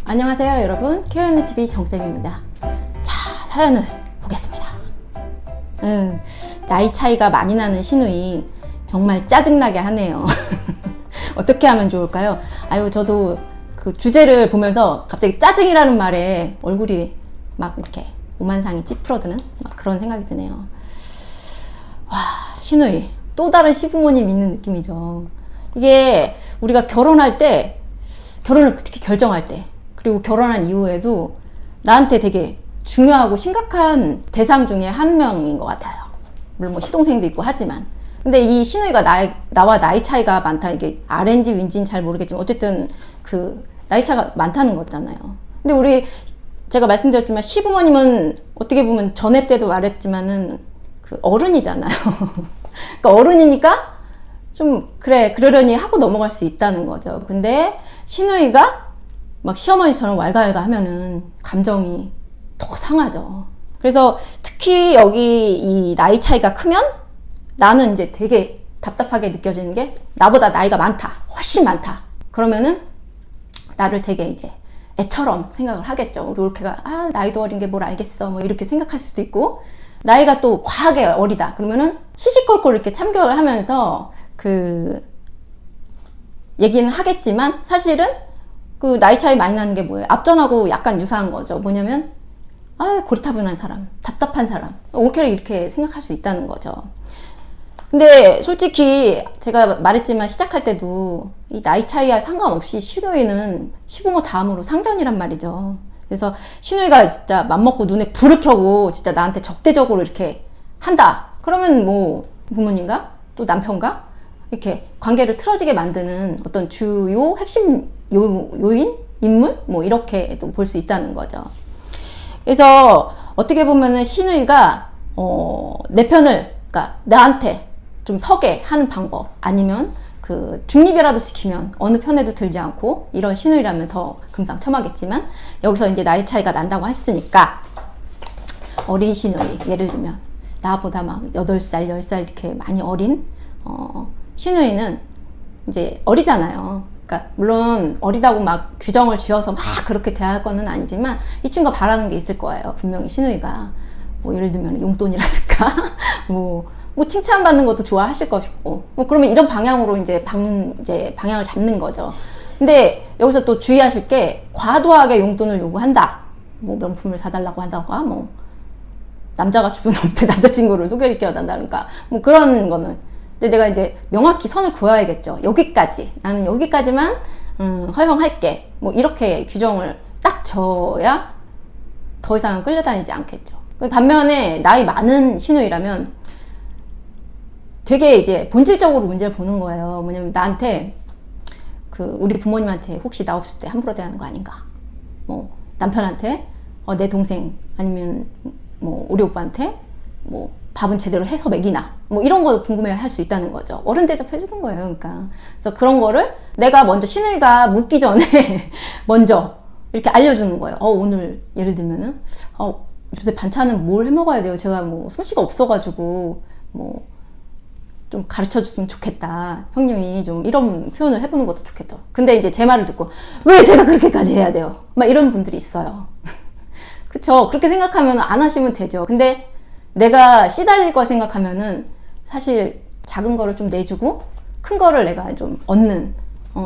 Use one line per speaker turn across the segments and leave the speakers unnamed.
안녕하세요 여러분, 케어연우TV 정쌤입니다. 자, 사연을 보겠습니다. 나이 차이가 많이 나는 시누이 정말 짜증나게 하네요. 어떻게 하면 좋을까요? 저도 그 주제를 보면서 갑자기 짜증이라는 말에 얼굴이 막 이렇게 오만상이 찌푸러드는 막 그런 생각이 드네요. 와, 시누이 또 다른 시부모님 있는 느낌이죠. 이게 우리가 결혼할 때, 결혼을 특히 결정할 때, 그리고 결혼한 이후에도 나한테 되게 중요하고 심각한 대상 중에 한 명인 것 같아요. 물론 뭐 시동생도 있고 하지만. 근데 이 시누이가 나와 나이 차이가 많다. 이게 R인지 W인지는 잘 모르겠지만 어쨌든 그 나이 차이가 많다는 거잖아요. 근데 제가 말씀드렸지만 시부모님은 어떻게 보면 전에 때도 말했지만은 그 어른이잖아요. 그러니까 어른이니까 좀 그래 그러려니 하고 넘어갈 수 있다는 거죠. 근데 시누이가 막 시어머니처럼 왈가왈가 하면은 감정이 더 상하죠. 그래서 특히 여기 이 나이 차이가 크면 나는 이제 되게 답답하게 느껴지는 게 나보다 나이가 많다. 훨씬 많다. 그러면은 나를 되게 이제 애처럼 생각을 하겠죠. 우리 올케가 나이도 어린 게 뭘 알겠어 뭐 이렇게 생각할 수도 있고, 나이가 또 과하게 어리다 그러면은 시시콜콜 이렇게 참견을 하면서 그 얘기는 하겠지만 사실은 그 나이 차이 많이 나는 게 뭐예요? 앞전하고 약간 유사한 거죠. 뭐냐면 고리타분한 사람, 답답한 사람, 올케를 이렇게 생각할 수 있다는 거죠. 근데 솔직히 제가 말했지만 시작할 때도 이 나이 차이와 상관없이 시누이는 시부모 다음으로 상전이란 말이죠. 그래서 시누이가 진짜 맘먹고 눈에 불을 켜고 진짜 나한테 적대적으로 이렇게 한다. 그러면 뭐 부모님과 또 남편과 이렇게 관계를 틀어지게 만드는 어떤 주요 핵심 요인? 인물? 뭐 이렇게도 볼 수 있다는 거죠. 그래서 어떻게 보면은 시누이가 내 편을, 그러니까 나한테 좀 서게 하는 방법, 아니면 그 중립이라도 지키면 어느 편에도 들지 않고, 이런 시누이라면 더 금상첨화겠지만 여기서 이제 나이 차이가 난다고 했으니까 어린 시누이, 예를 들면 나보다 막 8살, 10살 이렇게 많이 어린 시누이는 이제 어리잖아요. 그러니까 물론 어리다고 막 규정을 지어서 막 그렇게 대할 거는 아니지만 이 친구가 바라는 게 있을 거예요. 분명히 시누이가 뭐 예를 들면 용돈이라든가 뭐 칭찬받는 것도 좋아하실 것이고, 뭐 그러면 이런 방향으로 이제 방향을 잡는 거죠. 근데 여기서 또 주의하실 게, 과도하게 용돈을 요구한다. 뭐 명품을 사달라고 한다거나, 뭐 남자가 주변에 없는데 남자친구를 소개시켜달라든가, 뭐 그런 거는 내가 이제 명확히 선을 그어야겠죠. 여기까지, 나는 여기까지만 허용할게. 뭐 이렇게 규정을 딱 져야 더 이상은 끌려다니지 않겠죠. 반면에 나이 많은 시누이라면 되게 이제 본질적으로 문제를 보는 거예요. 뭐냐면 나한테 우리 부모님한테 혹시 나 없을 때 함부로 대하는 거 아닌가? 뭐 남편한테 내 동생 아니면 뭐 우리 오빠한테 뭐 밥은 제대로 해서 먹이나? 뭐 이런 거 궁금해 할 수 있다는 거죠. 어른 대접해주는 거예요. 그러니까. 그래서 그런 거를 내가 먼저 시누이가 묻기 전에 먼저 이렇게 알려주는 거예요. 오늘 예를 들면은 요새 반찬은 뭘 해 먹어야 돼요? 제가 뭐 솜씨가 없어가지고 뭐 좀 가르쳐 줬으면 좋겠다. 형님이 좀 이런 표현을 해보는 것도 좋겠죠. 근데 이제 제 말을 듣고 왜 제가 그렇게까지 해야 돼요? 막 이런 분들이 있어요. 그쵸? 그렇게 생각하면 안 하시면 되죠. 근데 내가 시달릴 걸 생각하면은 사실 작은 거를 좀 내주고 큰 거를 내가 좀 얻는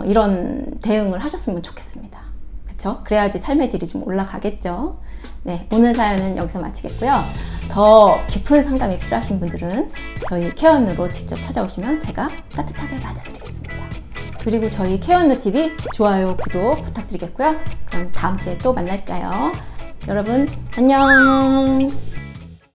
이런 대응을 하셨으면 좋겠습니다. 그쵸? 그래야지 삶의 질이 좀 올라가겠죠. 네, 오늘 사연은 여기서 마치겠고요. 더 깊은 상담이 필요하신 분들은 저희 케어연우로 직접 찾아오시면 제가 따뜻하게 맞아드리겠습니다. 그리고 저희 케어연우TV 좋아요, 구독 부탁드리겠고요. 그럼 다음 주에 또 만날까요? 여러분 안녕.